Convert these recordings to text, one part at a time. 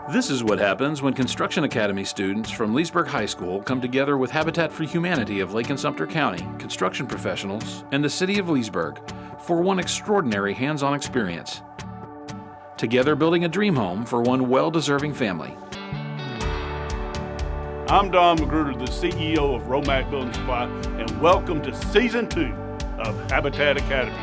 This is what happens when Construction Academy students from Leesburg High School come together with Habitat for Humanity of Lake-Sumter County, construction professionals, and the city of Leesburg for one extraordinary hands-on experience. Together building a dream home for one well-deserving family. I'm Don Magruder, the CEO of RoMac Building Supply, and welcome to Season 2 of Habitat Academy.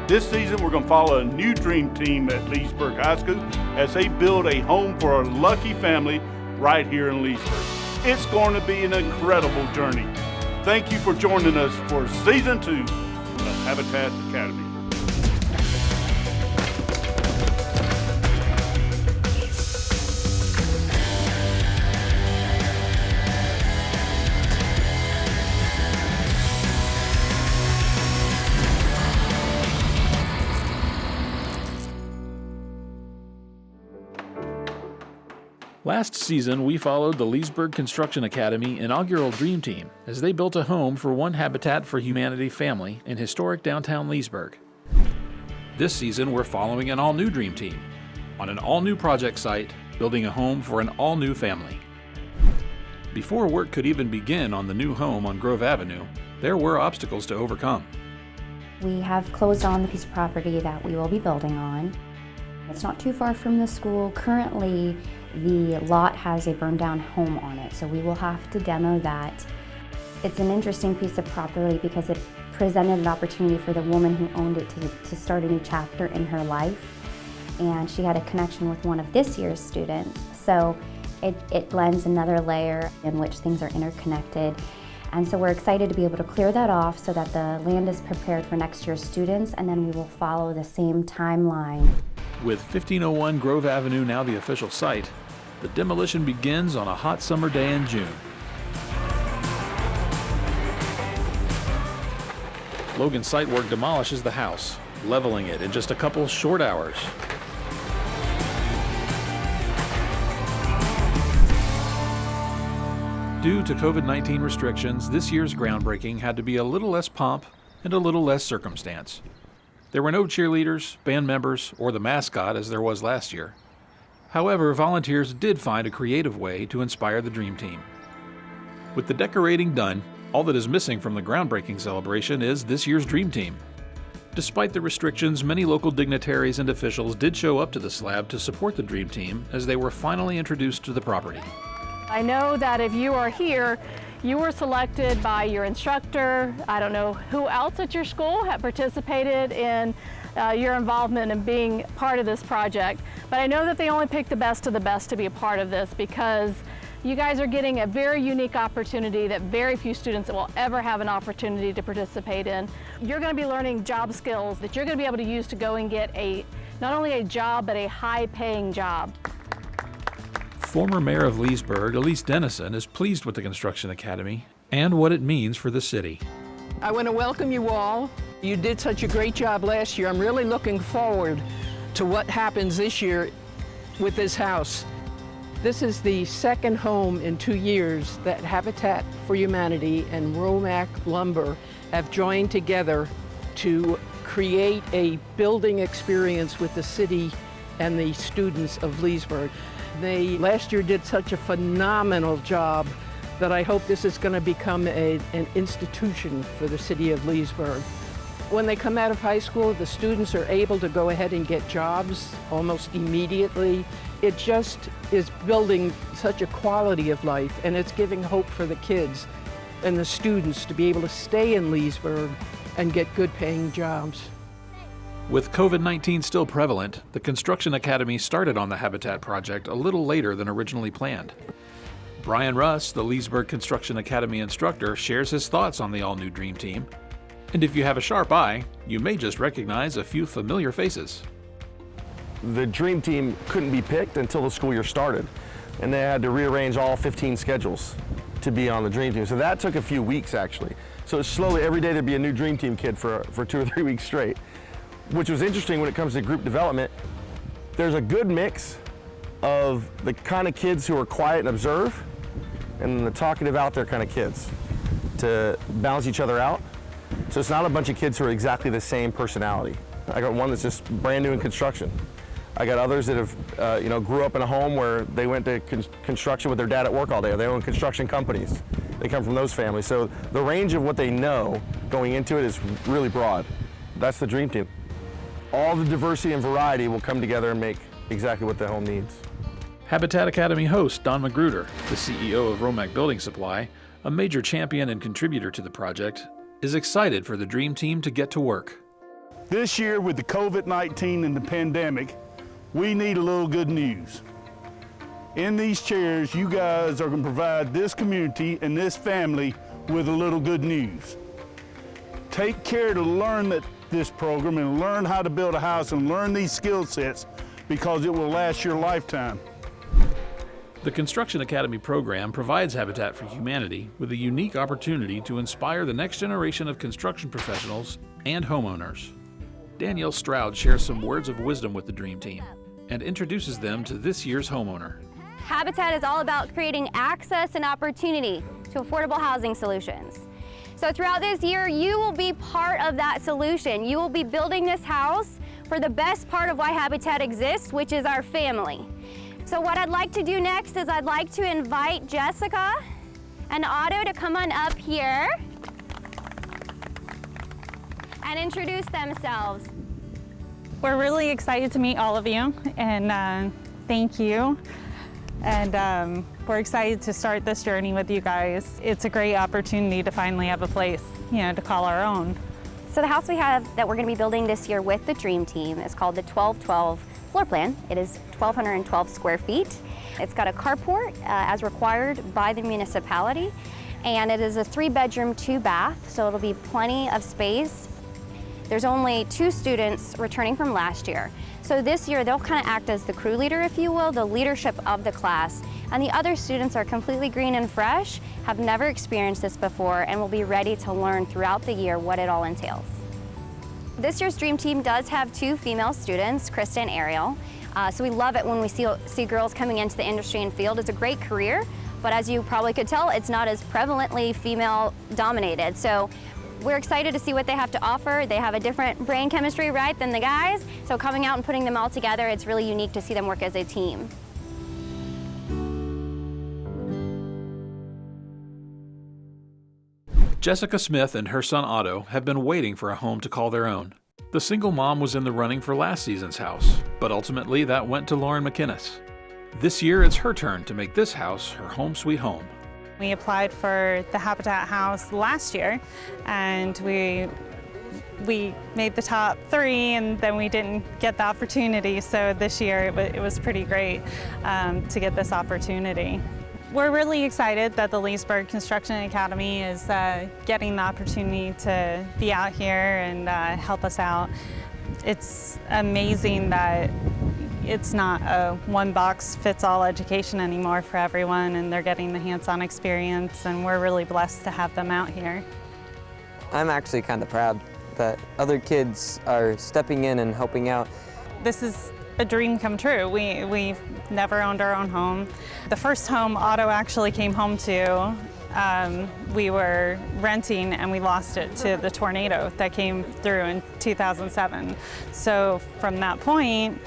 This season, we're going to follow a new dream team at Leesburg High School as they build a home for a lucky family right here in Leesburg. It's going to be an incredible journey. Thank you for joining us for Season 2 of Habitat Academy. Last season, we followed the Leesburg Construction Academy inaugural Dream Team as they built a home for one Habitat for Humanity family in historic downtown Leesburg. This season, we're following an all-new Dream Team on an all-new project site, building a home for an all-new family. Before work could even begin on the new home on Grove Avenue, there were obstacles to overcome. We have closed on the piece of property that we will be building on. It's not too far from the school. Currently, the lot has a burned down home on it, so we will have to demo that. It's an interesting piece of property because it presented an opportunity for the woman who owned it to start a new chapter in her life, and she had a connection with one of this year's students. So it lends another layer in which things are interconnected. And so we're excited to be able to clear that off so that the land is prepared for next year's students, and then we will follow the same timeline. With 1501 Grove Avenue now the official site, the demolition begins on a hot summer day in June. Logan Site Work demolishes the house, leveling it in just a couple short hours. Due to COVID-19 restrictions, this year's groundbreaking had to be a little less pomp and a little less circumstance. There were no cheerleaders, band members, or the mascot as there was last year. However, volunteers did find a creative way to inspire the Dream Team. With the decorating done, all that is missing from the groundbreaking celebration is this year's Dream Team. Despite the restrictions, many local dignitaries and officials did show up to the slab to support the Dream Team as they were finally introduced to the property. I know that if you are here, you were selected by your instructor. I don't know who else at your school had participated in your involvement in being part of this project, but I know that they only picked the best of the best to be a part of this because you guys are getting a very unique opportunity that very few students will ever have an opportunity to participate in. You're going to be learning job skills that you're going to be able to use to go and get not only a job, but a high-paying job. Former Mayor of Leesburg, Elise Dennison, is pleased with the Construction Academy and what it means for the city. I want to welcome you all. You did such a great job last year. I'm really looking forward to what happens this year with this house. This is the second home in 2 years that Habitat for Humanity and RoMac Lumber have joined together to create a building experience with the city and the students of Leesburg. They last year did such a phenomenal job that I hope this is going to become an institution for the city of Leesburg. When they come out of high school, the students are able to go ahead and get jobs almost immediately. It just is building such a quality of life, and it's giving hope for the kids and the students to be able to stay in Leesburg and get good paying jobs. With COVID-19 still prevalent, the Construction Academy started on the Habitat project a little later than originally planned. Brian Russ, the Leesburg Construction Academy instructor, shares his thoughts on the all-new Dream Team. And if you have a sharp eye, you may just recognize a few familiar faces. The Dream Team couldn't be picked until the school year started, and they had to rearrange all 15 schedules to be on the Dream Team. So that took a few weeks, actually. So slowly, every day there'd be a new Dream Team kid for 2 or 3 weeks straight, which was interesting when it comes to group development. There's a good mix of the kind of kids who are quiet and observe, and the talkative out there kind of kids to balance each other out. So it's not a bunch of kids who are exactly the same personality. I got one that's just brand new in construction. I got others that have, grew up in a home where they went to construction with their dad at work all day. They own construction companies. They come from those families. So the range of what they know going into it is really broad. That's the dream team. All the diversity and variety will come together and make exactly what the home needs. Habitat Academy host Don Magruder, the CEO of RoMac Building Supply, a major champion and contributor to the project, is excited for the dream team to get to work. This year with the COVID-19 and the pandemic, we need a little good news. In these chairs, you guys are going to provide this community and this family with a little good news. Take care to learn this program and learn how to build a house and learn these skill sets because it will last your lifetime. The Construction Academy program provides Habitat for Humanity with a unique opportunity to inspire the next generation of construction professionals and homeowners. Danielle Stroud shares some words of wisdom with the Dream Team and introduces them to this year's homeowner. Habitat is all about creating access and opportunity to affordable housing solutions. So throughout this year, you will be part of that solution. You will be building this house for the best part of why Habitat exists, which is our family. So what I'd like to do next is I'd like to invite Jessica and Otto to come on up here and introduce themselves. We're really excited to meet all of you, and thank you. And we're excited to start this journey with you guys. It's a great opportunity to finally have a place, to call our own. So the house we have that we're going to be building this year with the Dream Team is called the 1212 floor plan. It is 1,212 square feet. It's got a carport as required by the municipality, and it is a 3-bedroom, 2-bath, so it'll be plenty of space. There's only 2 students returning from last year. So this year they'll kind of act as the crew leader, if you will, the leadership of the class. And the other students are completely green and fresh, have never experienced this before, and will be ready to learn throughout the year what it all entails. This year's Dream Team does have 2 female students, Krista and Ariel. So we love it when we see girls coming into the industry and field. It's a great career, but as you probably could tell, it's not as prevalently female dominated. So we're excited to see what they have to offer. They have a different brain chemistry, right, than the guys. So coming out and putting them all together, it's really unique to see them work as a team. Jessica Smith and her son Otto have been waiting for a home to call their own. The single mom was in the running for last season's house, but ultimately that went to Lauren McInnes. This year it's her turn to make this house her home sweet home. We applied for the Habitat house last year, and we made the top 3, and then we didn't get the opportunity. So this year it was pretty great to get this opportunity. We're really excited that the Leesburg Construction Academy is getting the opportunity to be out here and help us out. It's amazing that it's not a one-box-fits-all education anymore for everyone, and they're getting the hands-on experience, and we're really blessed to have them out here. I'm actually kind of proud that other kids are stepping in and helping out. This is a dream come true. We've never owned our own home. The first home Otto actually came home to, we were renting and we lost it to the tornado that came through in 2007. So from that point,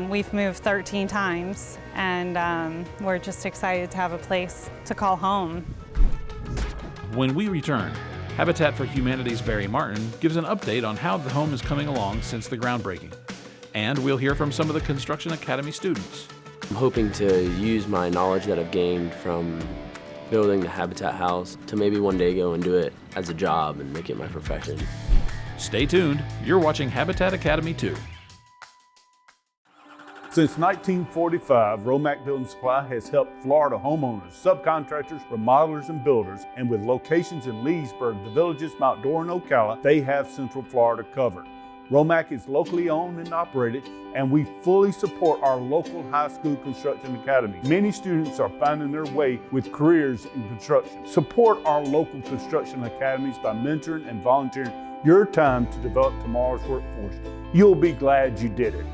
we've moved 13 times, and we're just excited to have a place to call home. When we return, Habitat for Humanity's Barry Martin gives an update on how the home is coming along since the groundbreaking. And we'll hear from some of the Construction Academy students. I'm hoping to use my knowledge that I've gained from building the Habitat house to maybe one day go and do it as a job and make it my profession. Stay tuned. You're watching Habitat Academy 2. Since 1945, RoMac Building Supply has helped Florida homeowners, subcontractors, remodelers, and builders, and with locations in Leesburg, the Villages, Mount Dora, and Ocala, they have Central Florida covered. RoMac is locally owned and operated, and we fully support our local high school construction academy. Many students are finding their way with careers in construction. Support our local construction academies by mentoring and volunteering your time to develop tomorrow's workforce. You'll be glad you did it.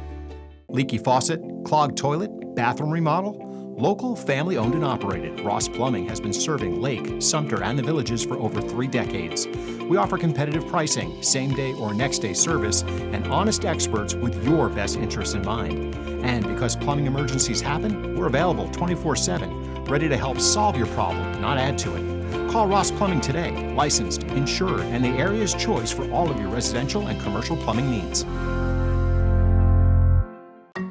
Leaky faucet, clogged toilet, bathroom remodel? Local, family-owned and operated, Ross Plumbing has been serving Lake-Sumter and the Villages for over 3 decades. We offer competitive pricing, same-day or next-day service, and honest experts with your best interests in mind. And because plumbing emergencies happen, we're available 24/7, ready to help solve your problem, not add to it. Call Ross Plumbing today, licensed, insured, and the area's choice for all of your residential and commercial plumbing needs.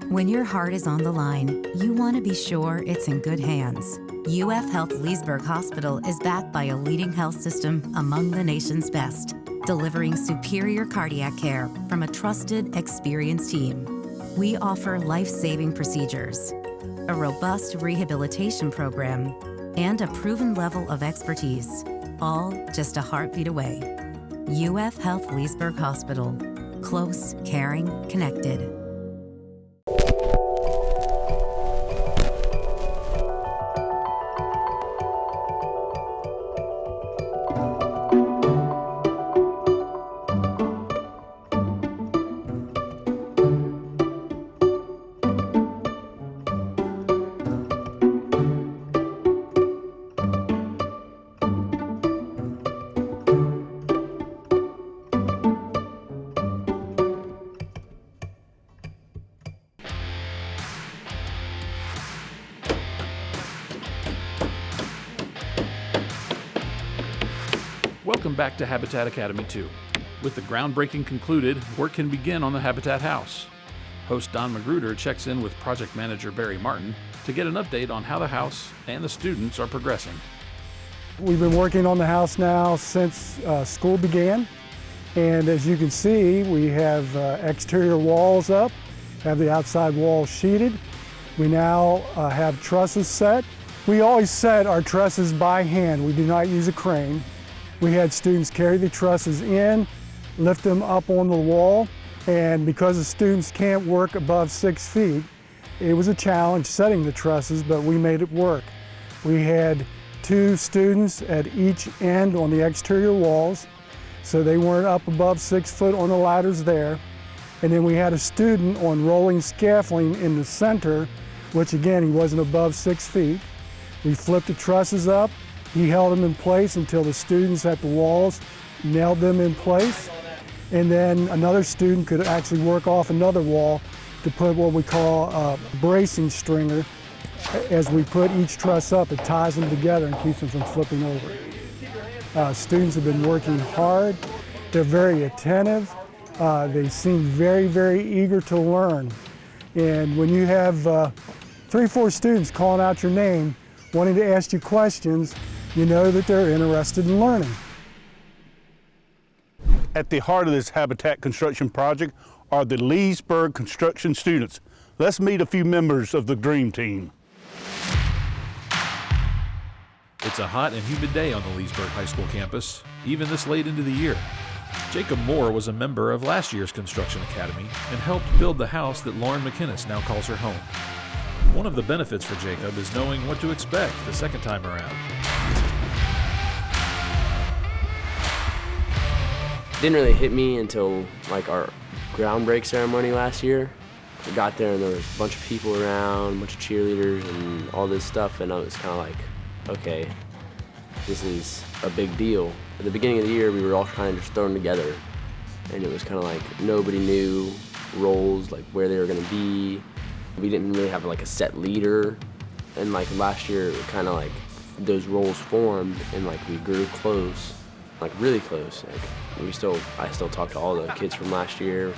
When your heart is on the line, you want to be sure it's in good hands. UF Health Leesburg Hospital is backed by a leading health system among the nation's best, delivering superior cardiac care from a trusted, experienced team. We offer life-saving procedures, a robust rehabilitation program, and a proven level of expertise, all just a heartbeat away. UF Health Leesburg Hospital. Close, caring, connected. Welcome back to Habitat Academy 2. With the groundbreaking concluded, work can begin on the Habitat House. Host Don Magruder checks in with project manager Barry Martin to get an update on how the house and the students are progressing. We've been working on the house now since school began, and as you can see, we have exterior walls up, have the outside walls sheeted. We now have trusses set. We always set our trusses by hand. We do not use a crane. We had students carry the trusses in, lift them up on the wall, and because the students can't work above 6 feet, it was a challenge setting the trusses, but we made it work. We had 2 students at each end on the exterior walls, so they weren't up above 6 foot on the ladders there. And then we had a student on rolling scaffolding in the center, which again, he wasn't above 6 feet. We flipped the trusses up. He held them in place until the students at the walls nailed them in place. And then another student could actually work off another wall to put what we call a bracing stringer. As we put each truss up, it ties them together and keeps them from flipping over. Students have been working hard. They're very attentive. They seem very, very eager to learn. And when you have 3 or 4 students calling out your name, wanting to ask you questions, you know that they're interested in learning. At the heart of this Habitat construction project are the Leesburg construction students. Let's meet a few members of the Dream Team. It's a hot and humid day on the Leesburg High School campus, even this late into the year. Jacob Moore was a member of last year's Construction Academy and helped build the house that Lauren McInnes now calls her home. One of the benefits for Jacob is knowing what to expect the second time around. Didn't really hit me until like our groundbreak ceremony last year. I got there and there was a bunch of people around, a bunch of cheerleaders and all this stuff, and I was kind of like, okay, this is a big deal. At the beginning of the year, we were all kind of just thrown together, and it was kind of like nobody knew roles, like where they were going to be. We didn't really have like a set leader, and like last year, it kind of like those roles formed, and like we grew close, like really close. Like I still talk to all the kids from last year.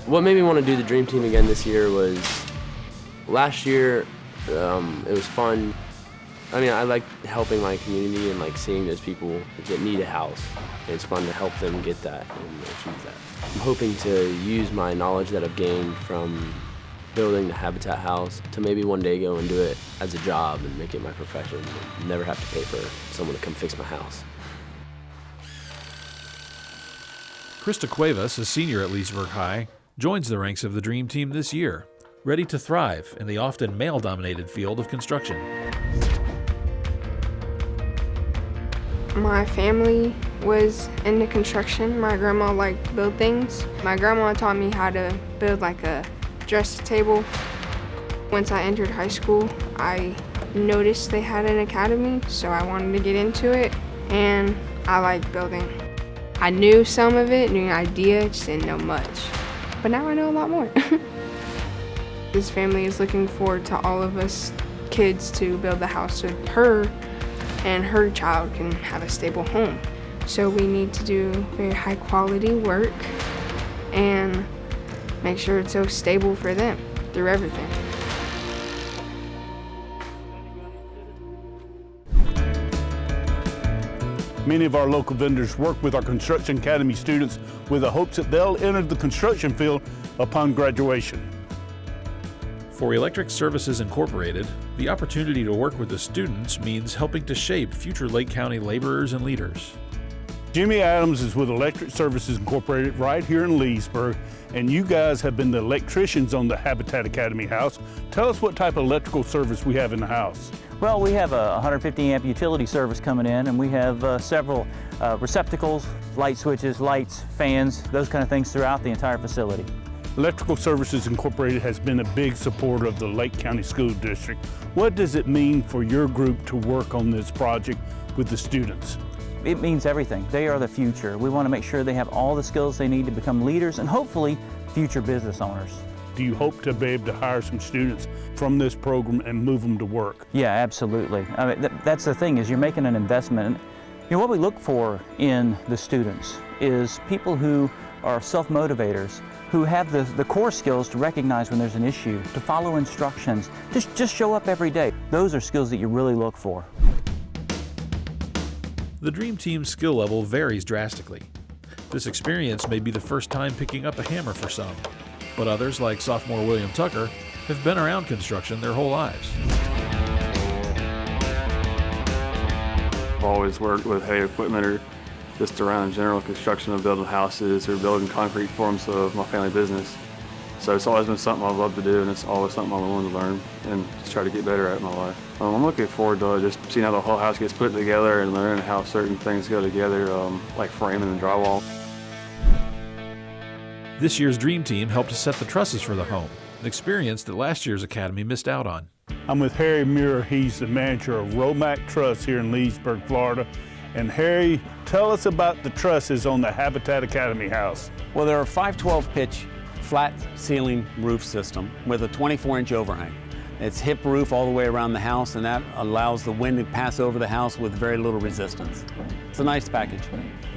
What made me want to do the Dream Team again this year was last year. It was fun. I mean, I like helping my community and like seeing those people that need a house. It's fun to help them get that and achieve that. I'm hoping to use my knowledge that I've gained from building the Habitat House to maybe one day go and do it as a job and make it my profession and never have to pay for someone to come fix my house. Krista Cuevas, a senior at Leesburg High, joins the ranks of the Dream Team this year, ready to thrive in the often male-dominated field of construction. My family was into construction. My grandma liked to build things. My grandma taught me how to build like a dresser table. Once I entered high school, I noticed they had an academy, so I wanted to get into it, and I like building. I knew some of it, knew an idea, just didn't know much. But now I know a lot more. This family is looking forward to all of us kids to build the house so her and her child can have a stable home. So we need to do very high quality work and make sure it's so stable for them through everything. Many of our local vendors work with our Construction Academy students with the hopes that they'll enter the construction field upon graduation. For Electric Services Incorporated, the opportunity to work with the students means helping to shape future Lake County laborers and leaders. Jimmy Adams is with Electric Services Incorporated right here in Leesburg, and you guys have been the electricians on the Habitat Academy house. Tell us what type of electrical service we have in the house. Well, we have a 150 amp utility service coming in, and we have several receptacles, light switches, lights, fans, those kind of things throughout the entire facility. Electrical Services Incorporated has been a big supporter of the Lake County School District. What does it mean for your group to work on this project with the students? It means everything. They are the future. We want to make sure they have all the skills they need to become leaders and hopefully future business owners. Do you hope to be able to hire some students from this program and move them to work? Yeah, absolutely. I mean, that's the thing, is you're making an investment. You know, what we look for in the students is people who are self-motivators, who have the core skills to recognize when there's an issue, to follow instructions, just show up every day. Those are skills that you really look for. The Dream Team's skill level varies drastically. This experience may be the first time picking up a hammer for some, but others, like sophomore William Tucker, have been around construction their whole lives. I've always worked with heavy equipment or just around general construction of building houses or building concrete forms of my family business. So it's always been something I've loved to do, and it's always something I've wanted to learn and just try to get better at in my life. I'm looking forward to just seeing how the whole house gets put together and learning how certain things go together, like framing and drywall. This year's Dream Team helped to set the trusses for the home, an experience that last year's Academy missed out on. I'm with Harry Muir. He's the manager of RoMac Truss here in Leesburg, Florida. And Harry, tell us about the trusses on the Habitat Academy house. Well, they're a 512 pitch flat ceiling roof system with a 24-inch overhang. It's hip roof all the way around the house, and that allows the wind to pass over the house with very little resistance. It's a nice package.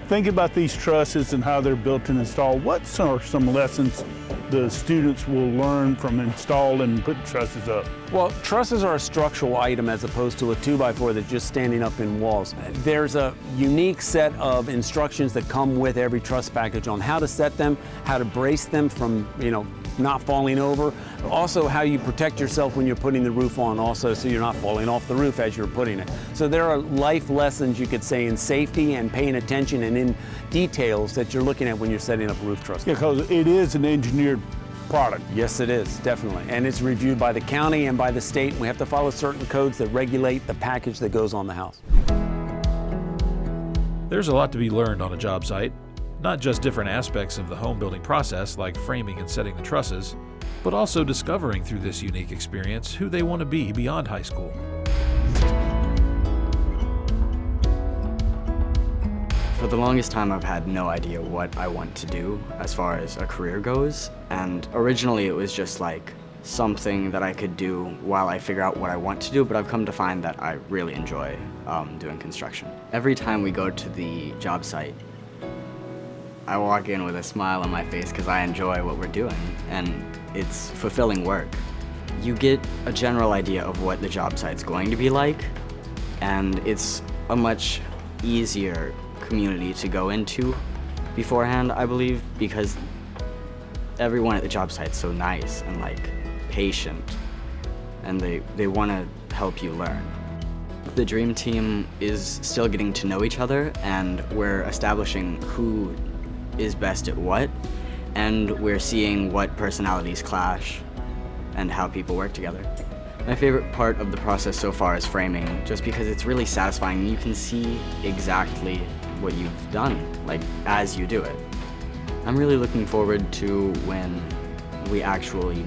Think about these trusses and how they're built and installed. What are some lessons the students will learn from installing and putting trusses up? Well, trusses are a structural item as opposed to a 2x4 that's just standing up in walls. There's a unique set of instructions that come with every truss package on how to set them, how to brace them from, not falling over. Also, how you protect yourself when you're putting the roof on also, so you're not falling off the roof as you're putting it. So there are life lessons, you could say, in safety and paying attention and in details that you're looking at when you're setting up roof trusses. Yeah, because it is an engineered product. Yes, it is, definitely. And it's reviewed by the county and by the state. We have to follow certain codes that regulate the package that goes on the house. There's a lot to be learned on a job site. Not just different aspects of the home building process, like framing and setting the trusses, but also discovering through this unique experience who they want to be beyond high school. For the longest time, I've had no idea what I want to do as far as a career goes, and originally it was just like something that I could do while I figure out what I want to do, but I've come to find that I really enjoy doing construction. Every time we go to the job site, I walk in with a smile on my face because I enjoy what we're doing, and it's fulfilling work. You get a general idea of what the job site's going to be like, and it's a much easier community to go into beforehand, I believe, because everyone at the job site's so nice and patient, and they want to help you learn. The Dream Team is still getting to know each other, and we're establishing who is best at what, and we're seeing what personalities clash and how people work together. My favorite part of the process so far is framing, just because it's really satisfying. You can see exactly what you've done, as you do it. I'm really looking forward to when we actually,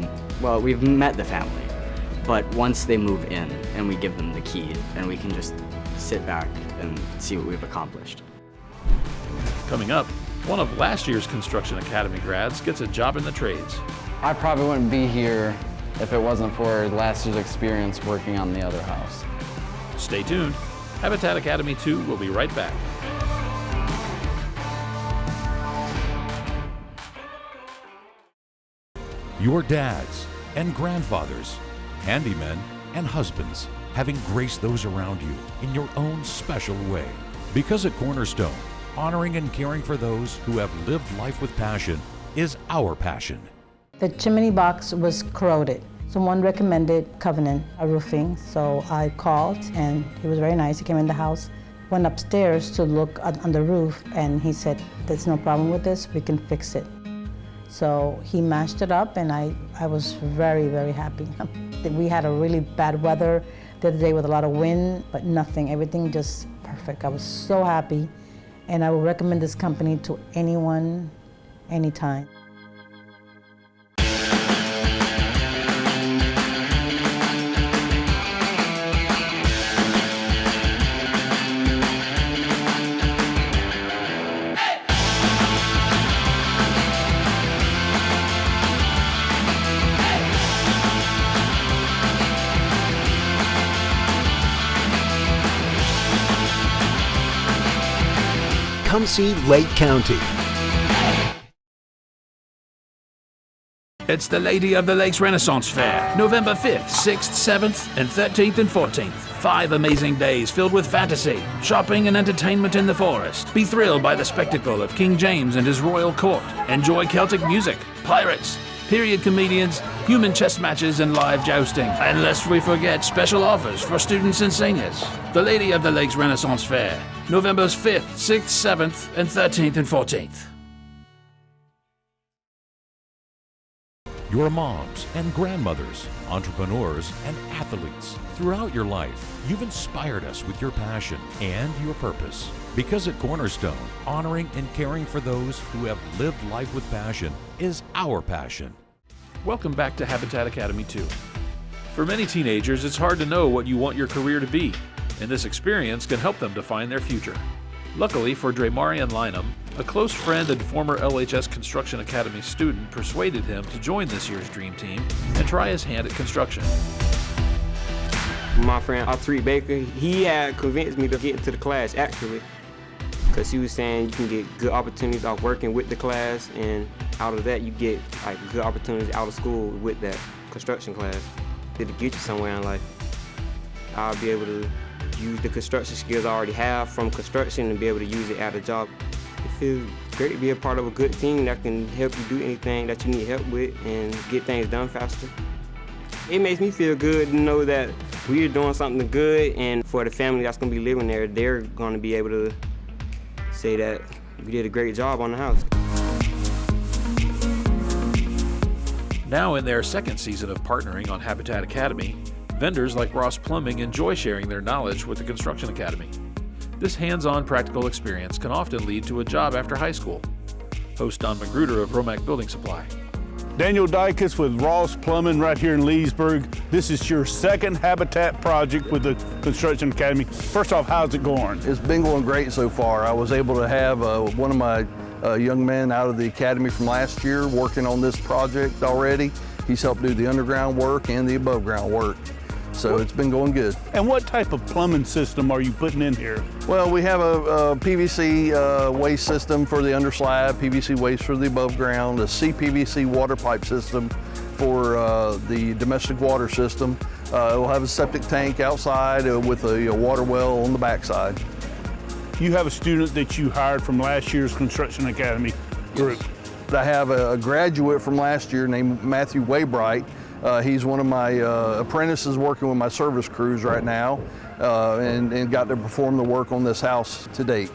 we've met the family, But once they move in and we give them the key, then we can just sit back and see what we've accomplished. Coming up, one of last year's Construction Academy grads gets a job in the trades. I probably wouldn't be here if it wasn't for last year's experience working on the other house. Stay tuned. Habitat Academy 2 will be right back. Your dads and grandfathers, handymen and husbands, having graced those around you in your own special way. Because at Cornerstone, honoring and caring for those who have lived life with passion is our passion. The chimney box was corroded. Someone recommended Covenant Roofing, so I called and he was very nice. He came in the house, went upstairs to look on the roof, and he said, "There's no problem with this, we can fix it." So he mashed it up, and I was very, very happy. We had a really bad weather the other day with a lot of wind, but nothing, everything just perfect. I was so happy, and I would recommend this company to anyone, anytime. Come see Lake County. It's the Lady of the Lakes Renaissance Fair, November 5th, 6th, 7th, and 13th and 14th. 5 amazing days filled with fantasy, shopping, and entertainment in the forest. Be thrilled by the spectacle of King James and his royal court. Enjoy Celtic music, pirates, period comedians, human chess matches, and live jousting. And lest we forget special offers for students and seniors. The Lady of the Lakes Renaissance Fair, November 5th, 6th, 7th, and 13th and 14th. Your moms and grandmothers, entrepreneurs and athletes. Throughout your life, you've inspired us with your passion and your purpose. Because at Cornerstone, honoring and caring for those who have lived life with passion is our passion. Welcome back to Habitat Academy 2. For many teenagers, it's hard to know what you want your career to be, and this experience can help them define their future. Luckily for Dramarian Lynham, a close friend and former LHS Construction Academy student persuaded him to join this year's Dream Team and try his hand at construction. My friend Arthur Baker, he had convinced me to get into the class actually, because he was saying you can get good opportunities out working with the class, and out of that you get like good opportunities out of school with that construction class. It'll get you somewhere in life. I'll be able to use the construction skills I already have from construction and be able to use it at a job. It feels great to be a part of a good team that can help you do anything that you need help with and get things done faster. It makes me feel good to know that we're doing something good, and for the family that's going to be living there, they're going to be able to say that we did a great job on the house. Now in their second season of partnering on Habitat Academy, vendors like Ross Plumbing enjoy sharing their knowledge with the Construction Academy. This hands-on practical experience can often lead to a job after high school. Host Don Magruder of RoMac Building Supply. Daniel Dykes with Ross Plumbing right here in Leesburg. This is your second Habitat project with the Construction Academy. First off, how's it going? It's been going great so far. I was able to have one of my young men out of the academy from last year working on this project already. He's helped do the underground work and the above ground work. So it's been going good. And what type of plumbing system are you putting in here? Well, we have a PVC waste system for the underslab, PVC waste for the above ground, a CPVC water pipe system for the domestic water system. It will have a septic tank outside with a water well on the backside. You have a student that you hired from last year's Construction Academy group. I have a graduate from last year named Matthew Waybright. He's one of my apprentices working with my service crews right now, and got to perform the work on this house to date.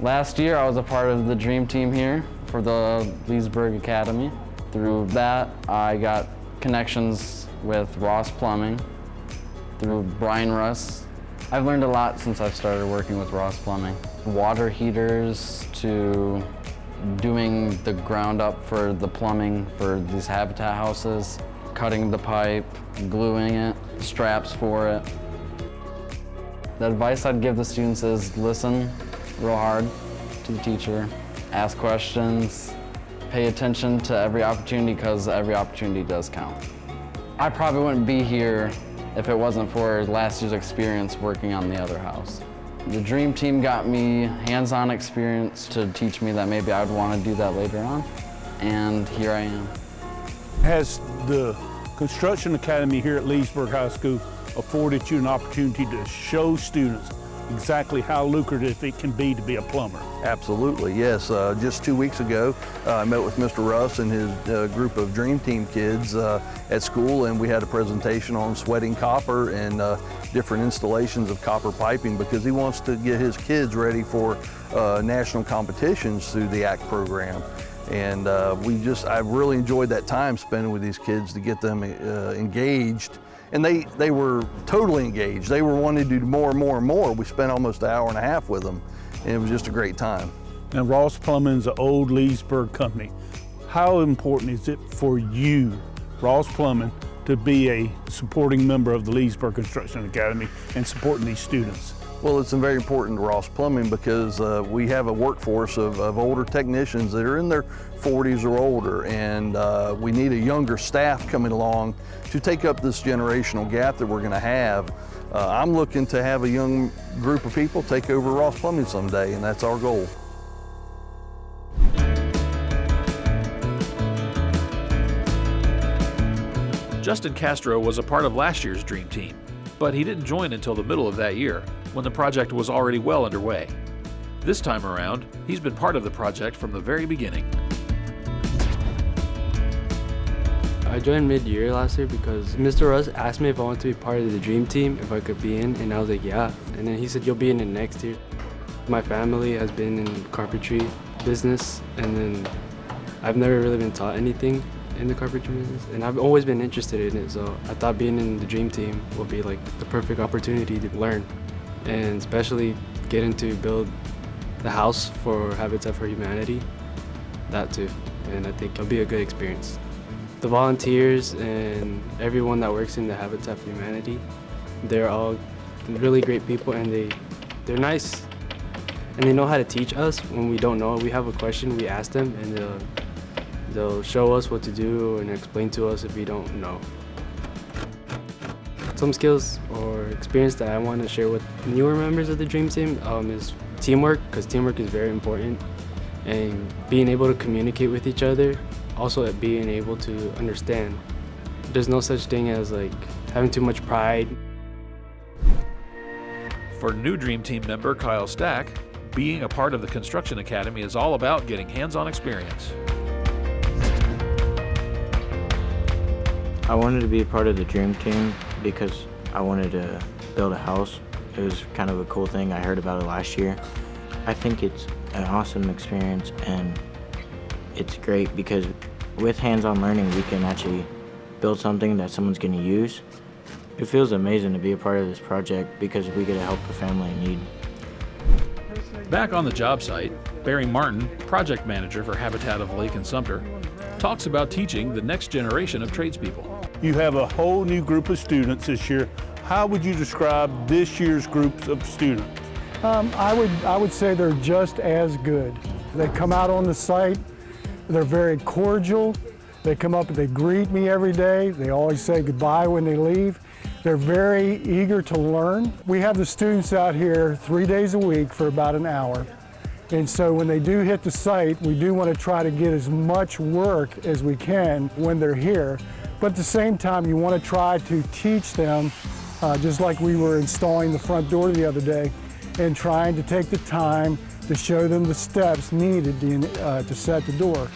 Last year I was a part of the Dream Team here for the Leesburg Academy. Through that I got connections with Ross Plumbing, through Brian Russ. I've learned a lot since I've started working with Ross Plumbing. Water heaters to doing the ground up for the plumbing for these habitat houses, cutting the pipe, gluing it, straps for it. The advice I'd give the students is listen real hard to the teacher, ask questions, pay attention to every opportunity because every opportunity does count. I probably wouldn't be here if it wasn't for last year's experience working on the other house. The Dream Team got me hands-on experience to teach me that maybe I'd want to do that later on, and here I am. Has the Construction Academy here at Leesburg High School afforded you an opportunity to show students exactly how lucrative it can be to be a plumber? Absolutely, yes. Just 2 weeks ago, I met with Mr. Russ and his group of Dream Team kids at school, and we had a presentation on sweating copper and different installations of copper piping because he wants to get his kids ready for national competitions through the ACT program. And I really enjoyed that time spending with these kids to get them engaged. And they were totally engaged. They were wanting to do more and more and more. We spent almost an hour and a half with them, and it was just a great time. Now, Ross Plumbing is an old Leesburg company. How important is it for you, Ross Plumbing, to be a supporting member of the Leesburg Construction Academy and supporting these students? Well, it's very important to Ross Plumbing because we have a workforce of older technicians that are in their 40s or older, and we need a younger staff coming along to take up this generational gap that we're going to have. I'm looking to have a young group of people take over Ross Plumbing someday, and that's our goal. Justin Castro was a part of last year's Dream Team, but he didn't join until the middle of that year, when the project was already well underway. This time around, he's been part of the project from the very beginning. I joined mid-year last year because Mr. Russ asked me if I wanted to be part of the Dream Team, if I could be in, and I was like, yeah. And then he said, you'll be in it next year. My family has been in carpentry business, and then I've never really been taught anything in the carpentry business, and I've always been interested in it, so I thought being in the Dream Team would be like the perfect opportunity to learn, and especially getting to build the house for Habitat for Humanity, that too, and I think it'll be a good experience. The volunteers and everyone that works in the Habitat for Humanity, they're all really great people, and they're nice, and they know how to teach us when we don't know. We have a question, we ask them, and they'll show us what to do and explain to us if we don't know. Some skills or experience that I want to share with newer members of the Dream Team is teamwork, because teamwork is very important, and being able to communicate with each other, also being able to understand. There's no such thing as like having too much pride. For new Dream Team member Kyle Stack, being a part of the Construction Academy is all about getting hands-on experience. I wanted to be a part of the Dream Team because I wanted to build a house. It was kind of a cool thing. I heard about it last year. I think it's an awesome experience, and it's great because with hands-on learning, we can actually build something that someone's going to use. It feels amazing to be a part of this project because we get to help a family in need. Back on the job site, Barry Martin, project manager for Habitat of Lake-Sumter, talks about teaching the next generation of tradespeople. You have a whole new group of students this year. How would you describe this year's groups of students? I would say they're just as good. They come out on the site, they're very cordial. They come up and they greet me every day. They always say goodbye when they leave. They're very eager to learn. We have the students out here 3 days a week for about an hour. And so when they do hit the site, we do want to try to get as much work as we can when they're here. But at the same time, you want to try to teach them, just like we were installing the front door the other day, and trying to take the time to show them the steps needed to set the door.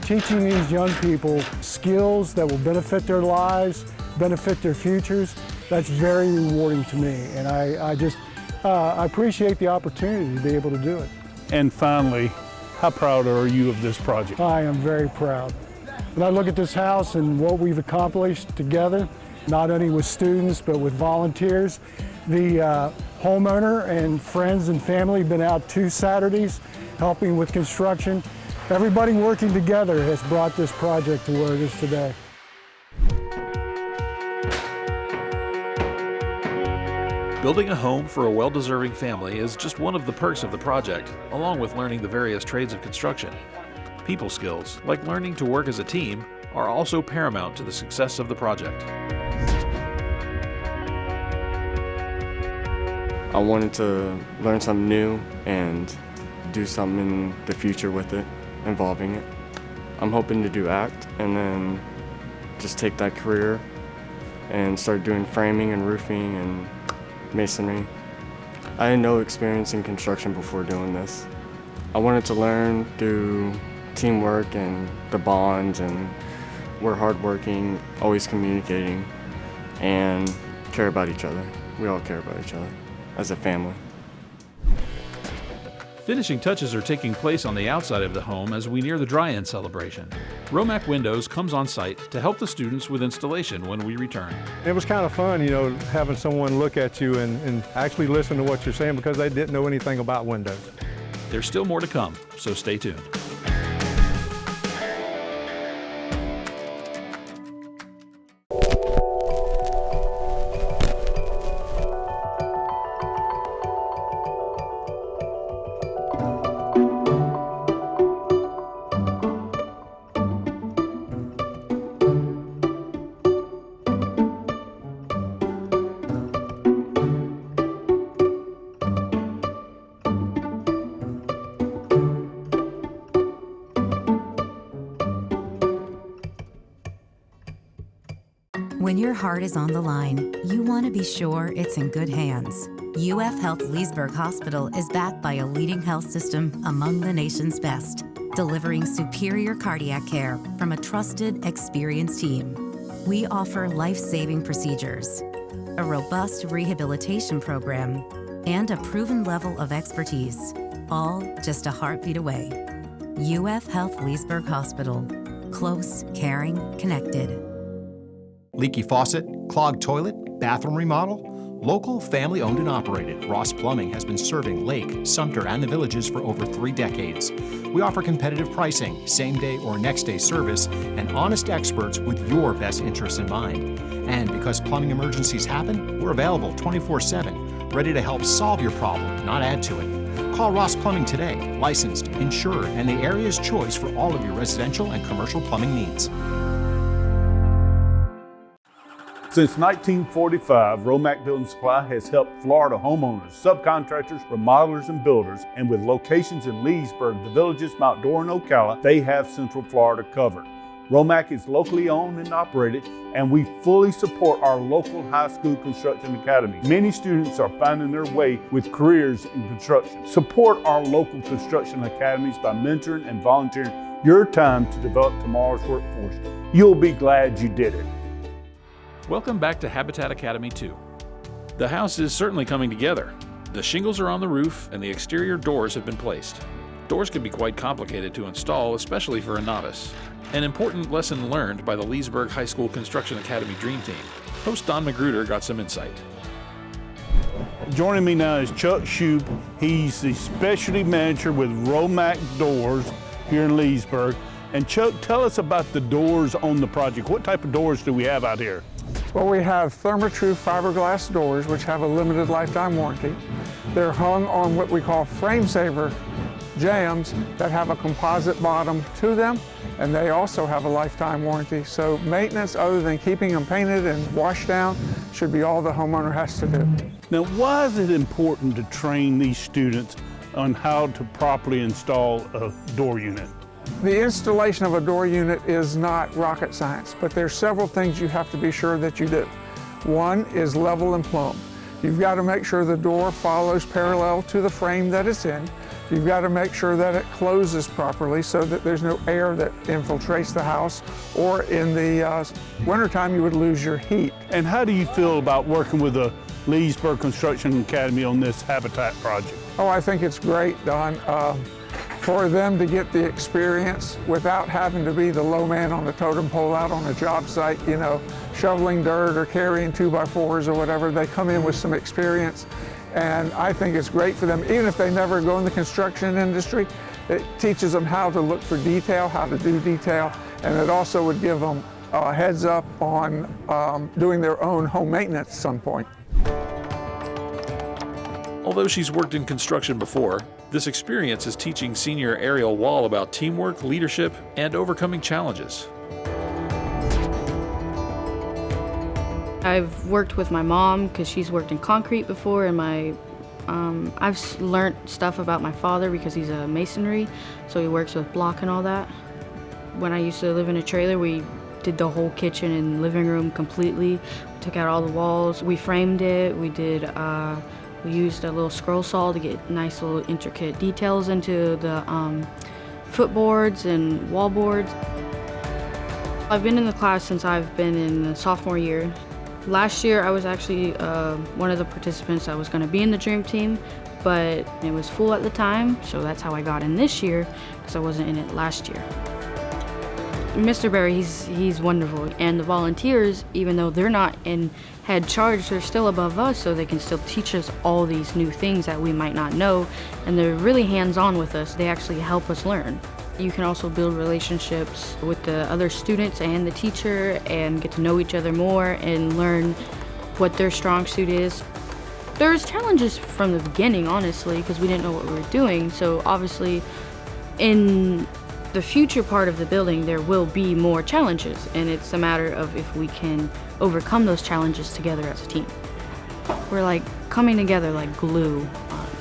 Teaching these young people skills that will benefit their lives, benefit their futures, that's very rewarding to me. And I appreciate the opportunity to be able to do it. And finally, how proud are you of this project? I am very proud. When I look at this house and what we've accomplished together, not only with students, but with volunteers, the homeowner and friends and family have been out 2 Saturdays. helping with construction. Everybody working together has brought this project to where it is today. Building a home for a well-deserving family is just one of the perks of the project, along with learning the various trades of construction. People skills, like learning to work as a team, are also paramount to the success of the project. I wanted to learn something new and do something in the future with it, involving it. I'm hoping to do ACT and then just take that career and start doing framing and roofing and masonry. I had no experience in construction before doing this. I wanted to learn through teamwork and the bonds, and we're hardworking, always communicating, and care about each other. We all care about each other as a family. Finishing touches are taking place on the outside of the home as we near the dry-in celebration. RoMac Windows comes on site to help the students with installation when we return. It was kind of fun, you know, having someone look at you and actually listen to what you're saying, because they didn't know anything about windows. There's still more to come, so stay tuned. When your heart is on the line, you want to be sure it's in good hands. UF Health Leesburg Hospital is backed by a leading health system among the nation's best, delivering superior cardiac care from a trusted, experienced team. We offer life-saving procedures, a robust rehabilitation program, and a proven level of expertise, all just a heartbeat away. UF Health Leesburg Hospital. Close, caring, connected. Leaky faucet, clogged toilet, bathroom remodel? Local, family-owned and operated, Ross Plumbing has been serving Lake, Sumter, and the Villages for over 3 decades. We offer competitive pricing, same-day or next-day service, and honest experts with your best interests in mind. And because plumbing emergencies happen, we're available 24/7, ready to help solve your problem, not add to it. Call Ross Plumbing today, licensed, insured, and the area's choice for all of your residential and commercial plumbing needs. Since 1945, RoMac Building Supply has helped Florida homeowners, subcontractors, remodelers, and builders, and with locations in Leesburg, the Villages, Mount Dora, and Ocala, they have Central Florida covered. RoMac is locally owned and operated, and we fully support our local high school construction academy. Many students are finding their way with careers in construction. Support our local construction academies by mentoring and volunteering your time to develop tomorrow's workforce. You'll be glad you did it. Welcome back to Habitat Academy 2. The house is certainly coming together. The shingles are on the roof and the exterior doors have been placed. Doors can be quite complicated to install, especially for a novice. An important lesson learned by the Leesburg High School Construction Academy Dream Team. Host Don Magruder got some insight. Joining me now is Chuck Shoup. He's the specialty manager with RoMac Doors here in Leesburg. And Chuck, tell us about the doors on the project. What type of doors do we have out here? Well, we have Therma-Tru fiberglass doors, which have a limited lifetime warranty. They're hung on what we call frame saver jambs that have a composite bottom to them, and they also have a lifetime warranty. So maintenance other than keeping them painted and washed down should be all the homeowner has to do. Now, why is it important to train these students on how to properly install a door unit? The installation of a door unit is not rocket science, but there's several things you have to be sure that you do. One is level and plumb. You've got to make sure the door follows parallel to the frame that it's in. You've got to make sure that it closes properly so that there's no air that infiltrates the house, or in the wintertime you would lose your heat. And how do you feel about working with the Leesburg Construction Academy on this Habitat project? Oh, I think it's great, Don. For them to get the experience without having to be the low man on the totem pole out on a job site, you know, shoveling dirt or carrying 2x4s or whatever. They come in with some experience, And I think it's great for them, even if they never go in the construction industry. It teaches them how to look for detail, how to do detail, and it also would give them a heads up on doing their own home maintenance at some point. Although she's worked in construction before, this experience is teaching senior Ariel Wall about teamwork, leadership, and overcoming challenges. I've worked with my mom because she's worked in concrete before, and I've learned stuff about my father because he's a masonry, so he works with block and all that. When I used to live in a trailer, we did the whole kitchen and living room completely. We took out all the walls, we framed it, we used a little scroll saw to get nice little intricate details into the footboards and wall boards. I've been in the class since I've been in the sophomore year. Last year I was actually one of the participants that was going to be in the dream team, but it was full at the time, so that's how I got in this year because I wasn't in it last year. Mr. Berry, he's wonderful, and the volunteers, even though they're not in head charge, they're still above us, so they can still teach us all these new things that we might not know, and they're really hands-on with us. They actually help us learn. You can also build relationships with the other students and the teacher and get to know each other more and learn what their strong suit is. There's challenges from the beginning, honestly, because we didn't know what we were doing, so obviously in the future part of the building, there will be more challenges, and it's a matter of if we can overcome those challenges together as a team. We're like coming together like glue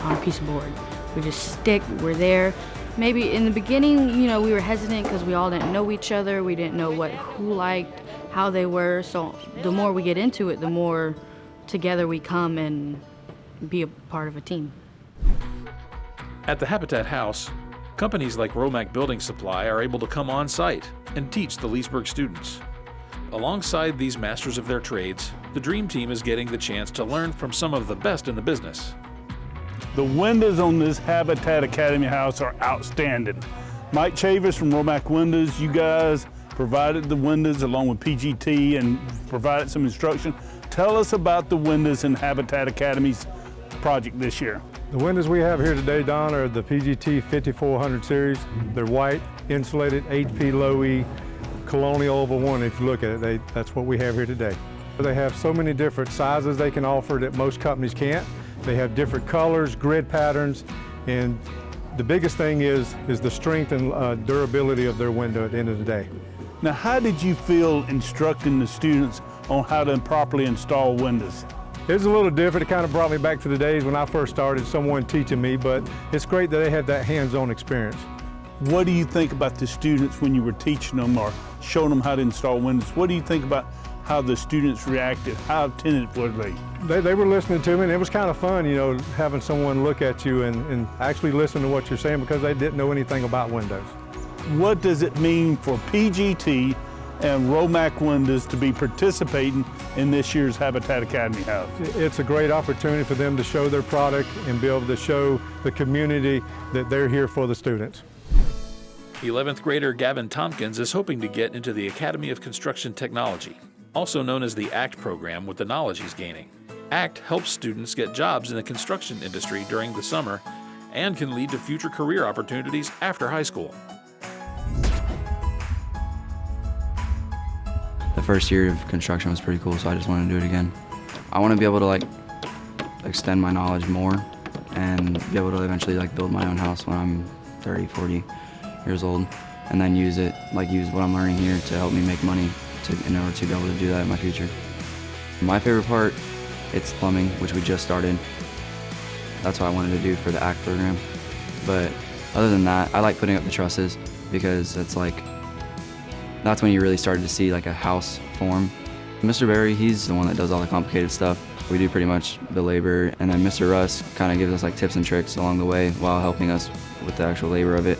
on a piece of board. We just stick, we're there. Maybe in the beginning, you know, we were hesitant because we all didn't know each other. We didn't know who liked, how they were. So the more we get into it, the more together we come and be a part of a team. At the Habitat House, companies like RoMac Building Supply are able to come on site and teach the Leesburg students. Alongside these masters of their trades, the Dream Team is getting the chance to learn from some of the best in the business. The windows on this Habitat Academy house are outstanding. Mike Chavis from RoMac Windows, you guys provided the windows along with PGT and provided some instruction. Tell us about the windows in Habitat Academy's project this year. The windows we have here today, Don, are the PGT 5400 series. They're white, insulated, HP low E, colonial oval one. If you look at it, that's what we have here today. They have so many different sizes they can offer that most companies can't. They have different colors, grid patterns, and the biggest thing is the strength and durability of their window at the end of the day. Now, how did you feel instructing the students on how to properly install windows? It was a little different. It kind of brought me back to the days when I first started, someone teaching me, but it's great that they have that hands-on experience. What do you think about the students when you were teaching them or showing them how to install windows? What do you think about how the students reacted? How attentive were they? They were listening to me, and it was kind of fun, you know, having someone look at you and actually listen to what you're saying because they didn't know anything about windows. What does it mean for PGT and RoMac Windows to be participating in this year's Habitat Academy House? It's a great opportunity for them to show their product and be able to show the community that they're here for the students. 11th grader Gavin Tompkins is hoping to get into the Academy of Construction Technology, also known as the ACT program, with the knowledge he's gaining. ACT helps students get jobs in the construction industry during the summer and can lead to future career opportunities after high school. The first year of construction was pretty cool, so I just want to do it again. I want to be able to extend my knowledge more and be able to eventually build my own house when I'm 30, 40 years old, and then use what I'm learning here to help me make money in order to be able to do that in my future. My favorite part, it's plumbing, which we just started. That's what I wanted to do for the ACT program. But other than that, I like putting up the trusses because that's when you really started to see a house form. Mr. Berry, he's the one that does all the complicated stuff. We do pretty much the labor, and then Mr. Russ kind of gives us tips and tricks along the way while helping us with the actual labor of it.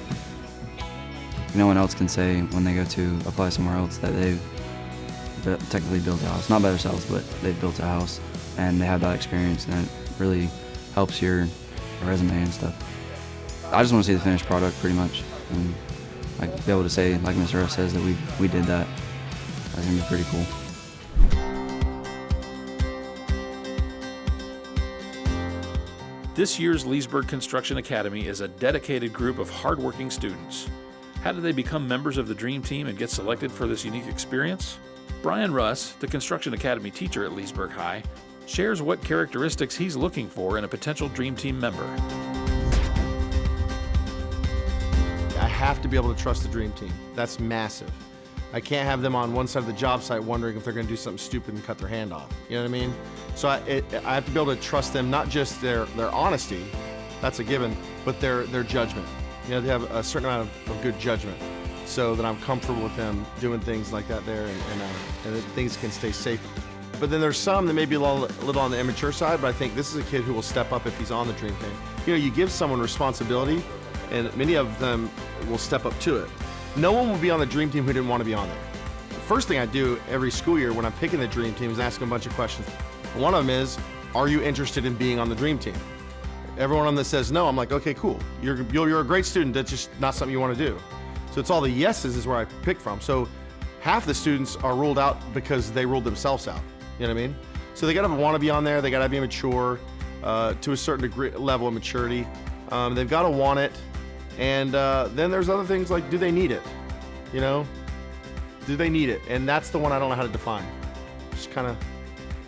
No one else can say when they go to apply somewhere else that they've technically built a house. Not by themselves, but they've built a house and they have that experience, and it really helps your resume and stuff. I just want to see the finished product pretty much, and be able to say, like Mr. Russ says, that we did that. That's gonna be pretty cool. This year's Leesburg Construction Academy is a dedicated group of hardworking students. How did they become members of the Dream Team and get selected for this unique experience? Brian Russ, the Construction Academy teacher at Leesburg High, shares what characteristics he's looking for in a potential Dream Team member. I have to be able to trust the Dream Team. That's massive. I can't have them on one side of the job site wondering if they're going to do something stupid and cut their hand off. You know what I mean? So I have to be able to trust them, not just their honesty, that's a given, but their judgment. You know, they have a certain amount of good judgment, so that I'm comfortable with them doing things like that there, and that things can stay safe. But then there's some that may be a little on the immature side, but I think this is a kid who will step up if he's on the Dream Team. You know, you give someone responsibility, and many of them will step up to it. No one will be on the Dream Team who didn't want to be on there. The first thing I do every school year when I'm picking the Dream Team is ask them a bunch of questions. One of them is, are you interested in being on the Dream Team? Everyone on this says no. I'm like, okay, cool. You're a great student. That's just not something you want to do. So it's all the yeses is where I pick from. So half the students are ruled out because they ruled themselves out. You know what I mean? So they got to want to be on there. They got to be mature to a certain level of maturity. They've got to want it. And then there's other things like, do they need it? You know, do they need it? And that's the one I don't know how to define. Just kind of,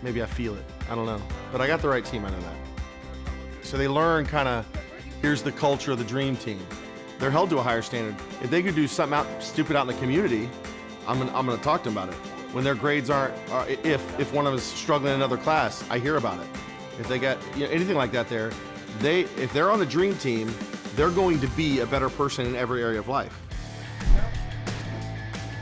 maybe I feel it. I don't know. But I got the right team, I know that. So they learn kind of, here's the culture of the Dream Team. They're held to a higher standard. If they could do something stupid out in the community, I'm gonna talk to them about it. When their grades aren't, if one of them is struggling in another class, I hear about it. If they got anything like that there, if they're on the Dream Team, they're going to be a better person in every area of life.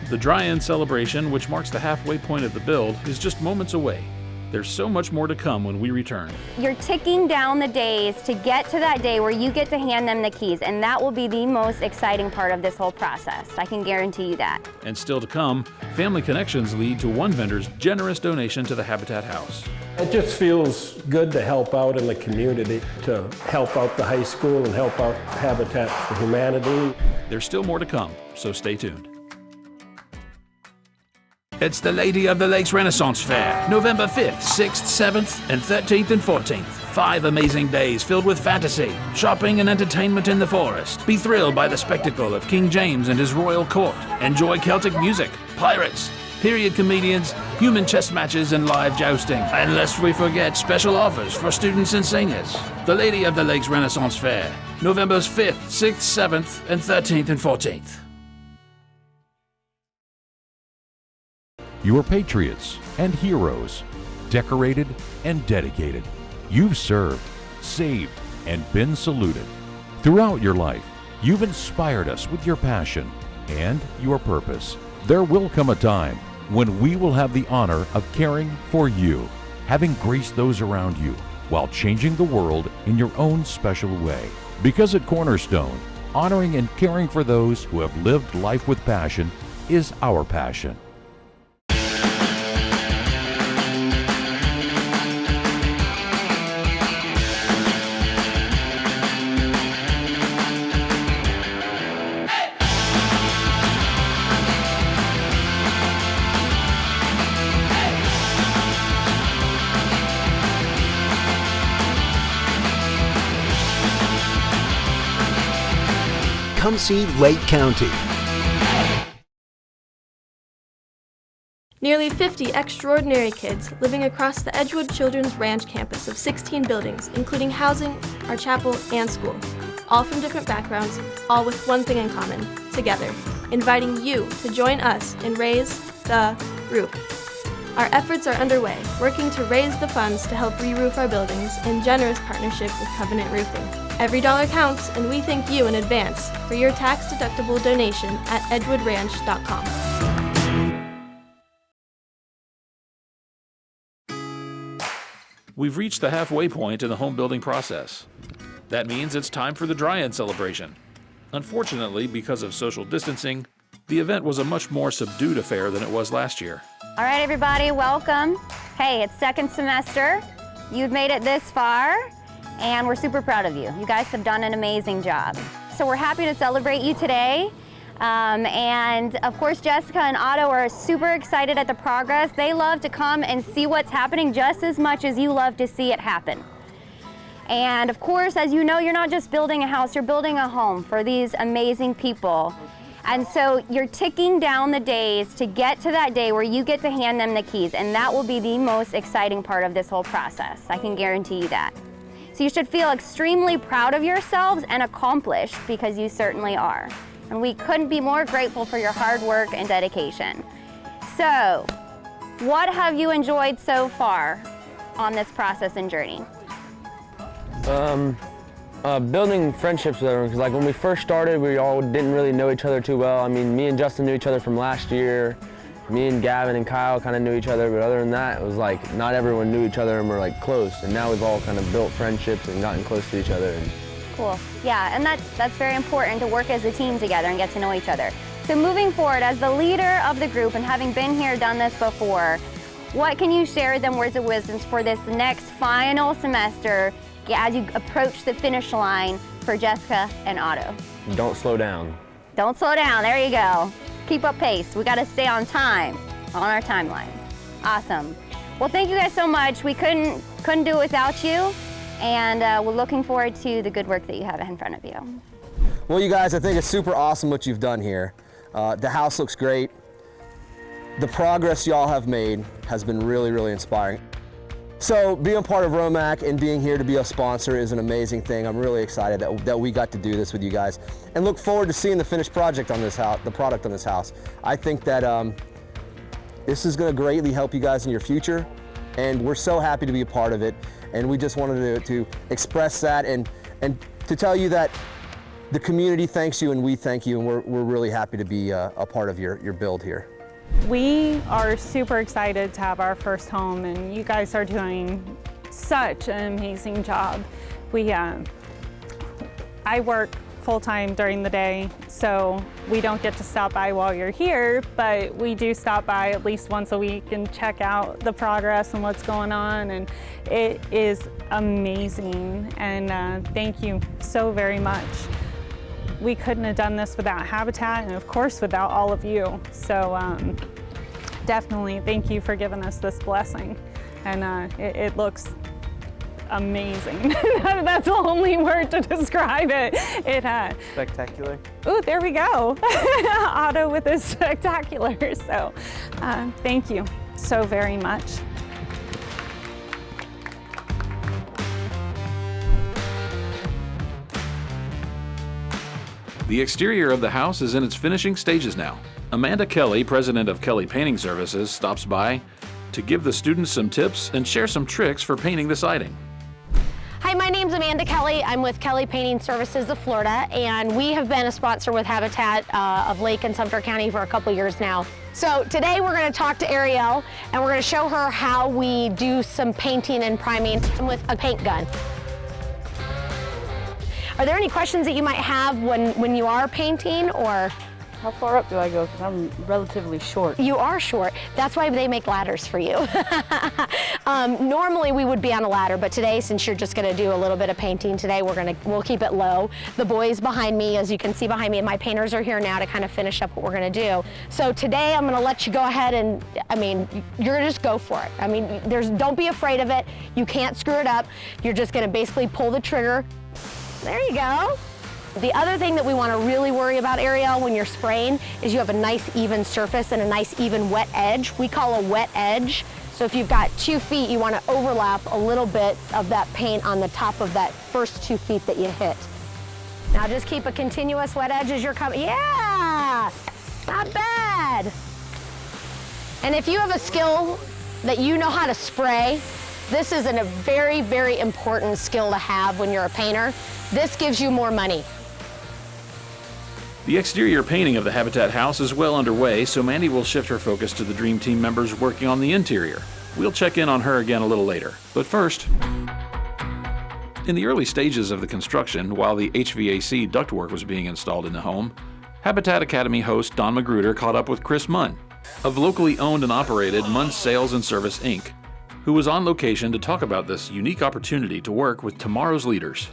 The dry-in celebration, which marks the halfway point of the build, is just moments away. There's so much more to come when we return. You're ticking down the days to get to that day where you get to hand them the keys, and that will be the most exciting part of this whole process. I can guarantee you that. And still to come, family connections lead to one vendor's generous donation to the Habitat House. It just feels good to help out in the community, to help out the high school and help out Habitat for Humanity. There's still more to come, so stay tuned. It's the Lady of the Lakes Renaissance Fair, November 5th, 6th, 7th, and 13th and 14th. 5 amazing days filled with fantasy, shopping, and entertainment in the forest. Be thrilled by the spectacle of King James and his royal court. Enjoy Celtic music, pirates, period comedians, human chess matches, and live jousting. And lest we forget special offers for students and seniors. The Lady of the Lakes Renaissance Fair, November 5th, 6th, 7th, and 13th and 14th. You are patriots and heroes, decorated and dedicated. You've served, saved, and been saluted. Throughout your life, you've inspired us with your passion and your purpose. There will come a time when we will have the honor of caring for you, having graced those around you, while changing the world in your own special way. Because at Cornerstone, honoring and caring for those who have lived life with passion is our passion. Come see Lake County. Nearly 50 extraordinary kids living across the Edgewood Children's Ranch campus of 16 buildings, including housing, our chapel, and school. All from different backgrounds, all with one thing in common, together, inviting you to join us in Raise the Roof. Our efforts are underway, working to raise the funds to help re-roof our buildings in generous partnership with Covenant Roofing. Every dollar counts, and we thank you in advance for your tax-deductible donation at edgewoodranch.com. We've reached the halfway point in the home building process. That means it's time for the dry-in celebration. Unfortunately, because of social distancing, the event was a much more subdued affair than it was last year. All right, everybody, welcome. Hey, it's second semester. You've made it this far, and we're super proud of you. You guys have done an amazing job. So we're happy to celebrate you today. And of course, Jessica and Otto are super excited at the progress. They love to come and see what's happening just as much as you love to see it happen. And of course, as you know, you're not just building a house, you're building a home for these amazing people. And so you're ticking down the days to get to that day where you get to hand them the keys, and that will be the most exciting part of this whole process. I can guarantee you that. So you should feel extremely proud of yourselves and accomplished, because you certainly are. And we couldn't be more grateful for your hard work and dedication. So, what have you enjoyed so far on this process and journey? Building friendships with everyone, because like when we first started, we all didn't really know each other too well. I mean, me and Justin knew each other from last year. Me and Gavin and Kyle kind of knew each other, but other than that, it was like not everyone knew each other and were like close. And now we've all kind of built friendships and gotten close to each other. Cool. Yeah, and that's very important, to work as a team together and get to know each other. So moving forward, as the leader of the group and having been here, done this before, what can you share with them words of wisdom for this next final semester as you approach the finish line for Jessica and Otto? Don't slow down. Don't slow down, there you go. Keep up pace. We gotta stay on time, on our timeline. Awesome. Well, thank you guys so much. We couldn't do it without you, and we're looking forward to the good work that you have in front of you. Well, you guys, I think it's super awesome what you've done here. The house looks great. The progress y'all have made has been really, really inspiring. So being part of RoMac and being here to be a sponsor is an amazing thing. I'm really excited that we got to do this with you guys, and look forward to seeing the finished project on this house, the product on this house. I think that this is going to greatly help you guys in your future, and we're so happy to be a part of it. And we just wanted to express that and to tell you that the community thanks you and we thank you, and we're really happy to be a part of your build here. We are super excited to have our first home, and you guys are doing such an amazing job. I work full-time during the day, so we don't get to stop by while you're here, but we do stop by at least once a week and check out the progress and what's going on, and it is amazing, and thank you so very much. We couldn't have done this without Habitat, and of course without all of you. So definitely thank you for giving us this blessing. And it looks amazing. That's the only word to describe it. Spectacular. Ooh, there we go. Otto with his spectacular. So thank you so very much. The exterior of the house is in its finishing stages now. Amanda Kelly, president of Kelly Painting Services, stops by to give the students some tips and share some tricks for painting the siding. Hi, my name's Amanda Kelly. I'm with Kelly Painting Services of Florida, and we have been a sponsor with Habitat of Lake and Sumter County for a couple years now. So today we're going to talk to Ariel, and we're going to show her how we do some painting and priming with a paint gun. Are there any questions that you might have when you are painting, or? How far up do I go? Because I'm relatively short. You are short. That's why they make ladders for you. Normally we would be on a ladder, but today, since you're just going to do a little bit of painting today, we'll keep it low. The boys behind me, as you can see behind me, my painters are here now to kind of finish up what we're going to do. So today I'm going to let you go ahead and, you're going to just go for it. Don't be afraid of it. You can't screw it up. You're just going to basically pull the trigger. There you go. The other thing that we want to really worry about, Ariel, when you're spraying is you have a nice even surface and a nice even wet edge. We call a wet edge. So if you've got 2 feet, you want to overlap a little bit of that paint on the top of that first 2 feet that you hit. Now just keep a continuous wet edge as you're coming. Yeah, not bad. And if you have a skill that you know how to spray, this is a very, very important skill to have when you're a painter. This gives you more money. The exterior painting of the Habitat house is well underway, so Mandy will shift her focus to the Dream Team members working on the interior. We'll check in on her again a little later. But first, in the early stages of the construction, while the HVAC ductwork was being installed in the home, Habitat Academy host Don Magruder caught up with Chris Munn of locally owned and operated Munn Sales and Service, Inc., who was on location to talk about this unique opportunity to work with tomorrow's leaders.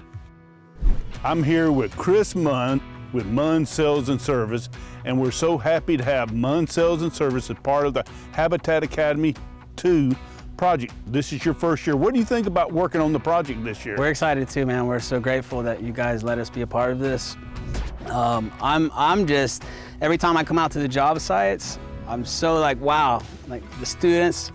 I'm here with Chris Munn with Munn Sales and Service, and we're so happy to have Munn Sales and Service as part of the Habitat Academy 2 project. This is your first year. What do you think about working on the project this year? We're excited too, man. We're so grateful that you guys let us be a part of this. I'm just, every time I come out to the job sites, I'm so like, wow, like the students,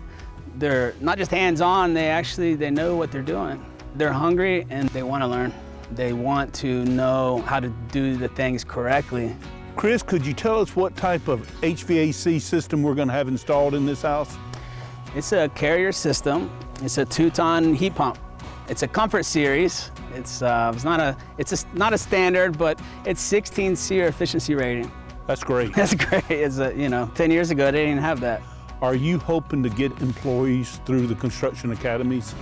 they're not just hands-on, they know what they're doing. They're hungry and they want to learn. They want to know how to do the things correctly. Chris, could you tell us what type of HVAC system we're going to have installed in this house? It's a Carrier system. It's a 2-ton heat pump. It's a Comfort Series. It's not a standard, but it's 16 SEER efficiency rating. That's great. That's great. It's 10 years ago, they didn't have that. Are you hoping to get employees through the construction academies?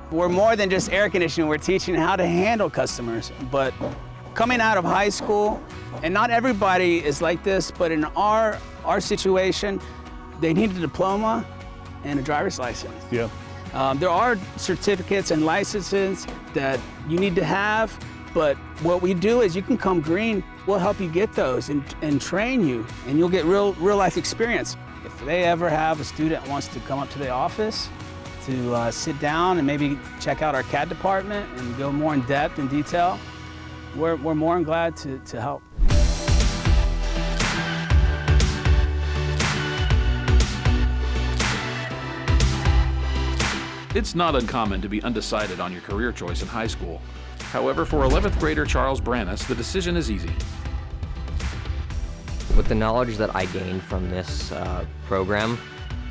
We're more than just air conditioning. We're teaching how to handle customers. But coming out of high school, and not everybody is like this, but in our situation, they need a diploma and a driver's license. Yeah. There are certificates and licenses that you need to have, but what we do is you can come green. We'll help you get those and train you, and you'll get real life experience. If they ever have a student that wants to come up to the office to sit down and maybe check out our CAD department and go more in depth and detail, we're more than glad to help. It's not uncommon to be undecided on your career choice in high school. However, for 11th grader Charles Brannis, the decision is easy. With the knowledge that I gained from this program,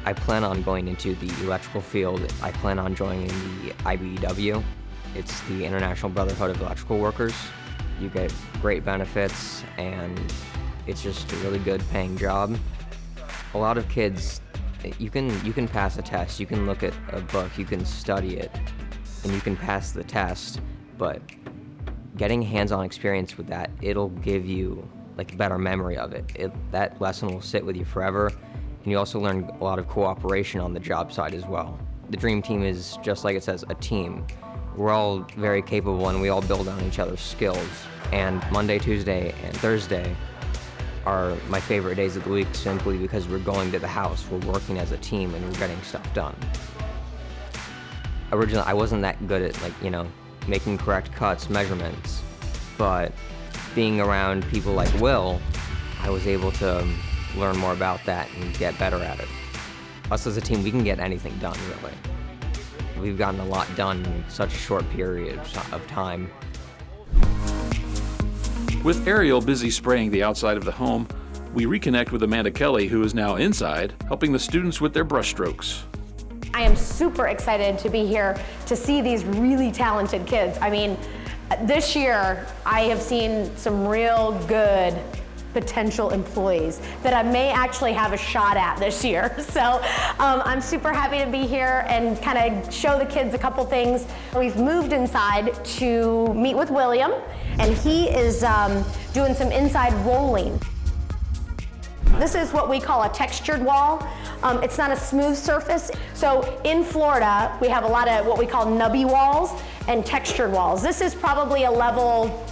I plan on going into the electrical field. I plan on joining the IBEW. It's the International Brotherhood of Electrical Workers. You get great benefits, and it's just a really good paying job. A lot of kids, you can pass a test, you can look at a book, you can study it, and you can pass the test, but getting hands-on experience with that, it'll give you like a better memory of it. That lesson will sit with you forever, and you also learn a lot of cooperation on the job site as well. The Dream Team is, just like it says, a team. We're all very capable and we all build on each other's skills. And Monday, Tuesday, and Thursday are my favorite days of the week simply because we're going to the house, we're working as a team, and we're getting stuff done. Originally, I wasn't that good at making correct cuts, measurements, but being around people like Will, I was able to learn more about that and get better at it. Us as a team, we can get anything done, really. We've gotten a lot done in such a short period of time. With Ariel busy spraying the outside of the home, we reconnect with Amanda Kelly, who is now inside, helping the students with their brush strokes. I am super excited to be here to see these really talented kids. I mean, this year I have seen some real good potential employees that I may actually have a shot at this year. So I'm super happy to be here and kind of show the kids a couple things. We've moved inside to meet with William, and he is doing some inside rolling. This is what we call a textured wall. It's not a smooth surface. So in Florida, we have a lot of what we call nubby walls and textured walls. This is probably a level,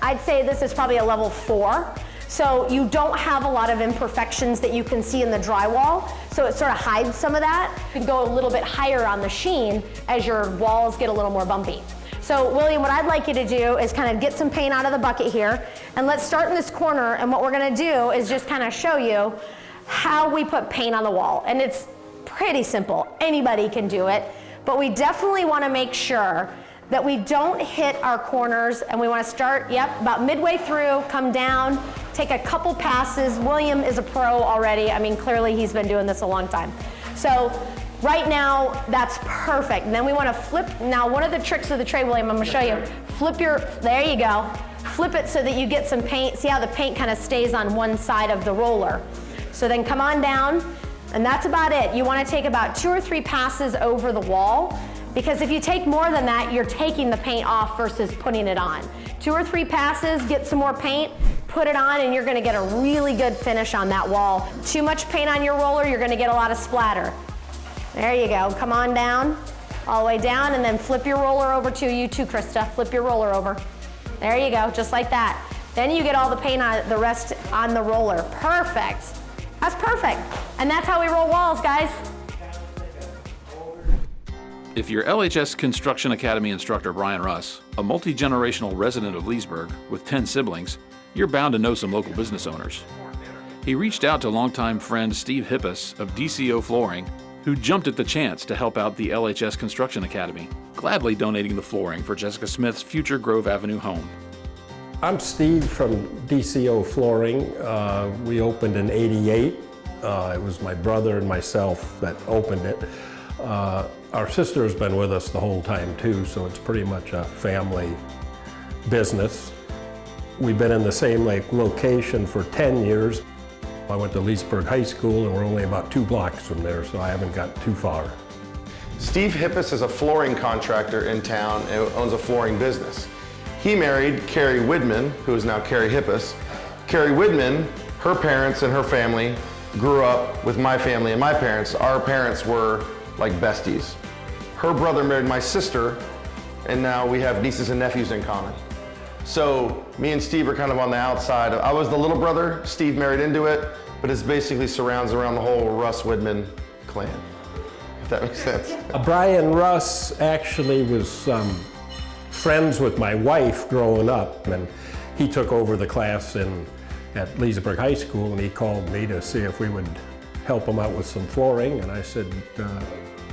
I'd say this is probably a level 4. So you don't have a lot of imperfections that you can see in the drywall, so it sort of hides some of that. You can go a little bit higher on the sheen as your walls get a little more bumpy. So William, what I'd like you to do is kind of get some paint out of the bucket here, and let's start in this corner, and what we're gonna do is just kind of show you how we put paint on the wall. And it's pretty simple, anybody can do it, but we definitely wanna make sure that we don't hit our corners, and we wanna start, about midway through, come down, take a couple passes. William is a pro already. I mean, clearly he's been doing this a long time. So right now, that's perfect. And then we wanna flip. Now, one of the tricks of the tray, William, I'm gonna show you. There you go. Flip it so that you get some paint. See how the paint kind of stays on one side of the roller. So then come on down, and that's about it. You wanna take about 2 or 3 passes over the wall, because if you take more than that, you're taking the paint off versus putting it on. 2 or 3 passes, get some more paint, put it on, and you're gonna get a really good finish on that wall. Too much paint on your roller, you're gonna get a lot of splatter. There you go, come on down, all the way down, and then flip your roller over too. You too, Krista, flip your roller over. There you go, just like that. Then you get all the paint on the rest on the roller. Perfect. That's perfect. And that's how we roll walls, guys. If you're LHS Construction Academy instructor Brian Russ, a multi-generational resident of Leesburg with 10 siblings, you're bound to know some local business owners. He reached out to longtime friend Steve Hippus of DCO Flooring, who jumped at the chance to help out the LHS Construction Academy, gladly donating the flooring for Jessica Smith's future Grove Avenue home. I'm Steve from DCO Flooring. We opened in '88. It was my brother and myself that opened it. Our sister has been with us the whole time too, so it's pretty much a family business. We've been in the same location for 10 years. I went to Leesburg High School and we're only about 2 blocks from there, so I haven't got too far. Steve Hippus is a flooring contractor in town and owns a flooring business. He married Carrie Widman, who is now Carrie Hippus. Carrie Widman, her parents and her family grew up with my family and my parents. Our parents were like besties. Her brother married my sister, and now we have nieces and nephews in common. So me and Steve are kind of on the outside. I was the little brother, Steve married into it, but it basically surrounds around the whole Russ Widman clan, if that makes sense. Brian Russ actually was friends with my wife growing up, and he took over the class at Leesburg High School, and he called me to see if we would help him out with some flooring, and I said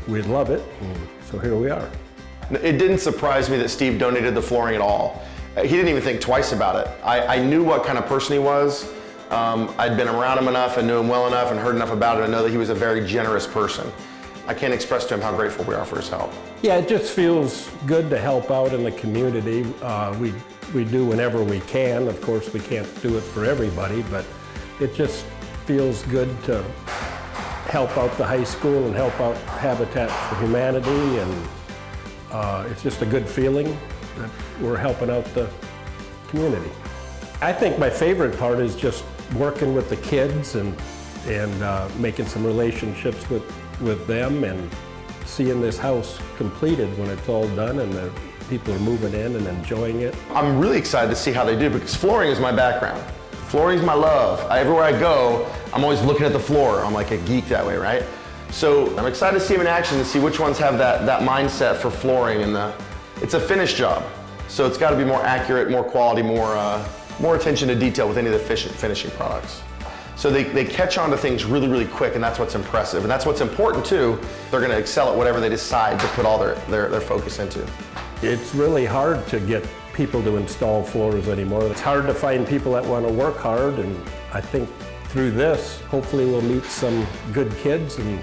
we'd love it, and so here we are. It didn't surprise me that Steve donated the flooring at all. He didn't even think twice about it. I knew what kind of person he was. I'd been around him enough and knew him well enough and heard enough about it to know that he was a very generous person. I can't express to him how grateful we are for his help. Yeah, it just feels good to help out in the community. We do whenever we can. Of course, we can't do it for everybody, but it just feels good to help out the high school and help out Habitat for Humanity, and it's just a good feeling that we're helping out the community. I think my favorite part is just working with the kids and making some relationships with them and seeing this house completed when it's all done and the people are moving in and enjoying it. I'm really excited to see how they do because flooring is my background. Flooring is my love. Everywhere I go, I'm always looking at the floor. I'm like a geek that way, right? So I'm excited to see them in action and see which ones have that mindset for flooring, and it's a finished job. So it's got to be more accurate, more quality, more attention to detail with any of the finishing products. So they catch on to things really, really quick, and that's what's impressive. And that's what's important too. They're going to excel at whatever they decide to put all their focus into. It's really hard to get people to install floors anymore. It's hard to find people that want to work hard, and I think through this, hopefully we'll meet some good kids and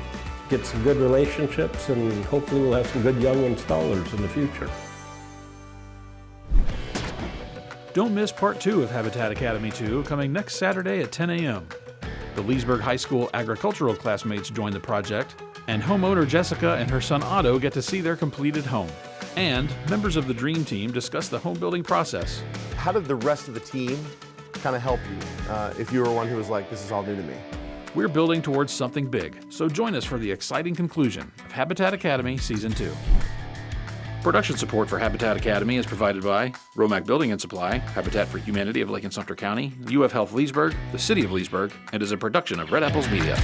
get some good relationships, and hopefully we'll have some good young installers in the future. Don't miss part 2 of Habitat Academy 2 coming next Saturday at 10 a.m. The Leesburg High School agricultural classmates join the project, and homeowner Jessica and her son Otto get to see their completed home. And members of the Dream Team discuss the home building process. How did the rest of the team kind of help you if you were one who was like, this is all new to me? We're building towards something big, so join us for the exciting conclusion of Habitat Academy Season 2. Production support for Habitat Academy is provided by RoMac Building and Supply, Habitat for Humanity of Lake-Sumter County, UF Health Leesburg, the City of Leesburg, and is a production of Red Apples Media.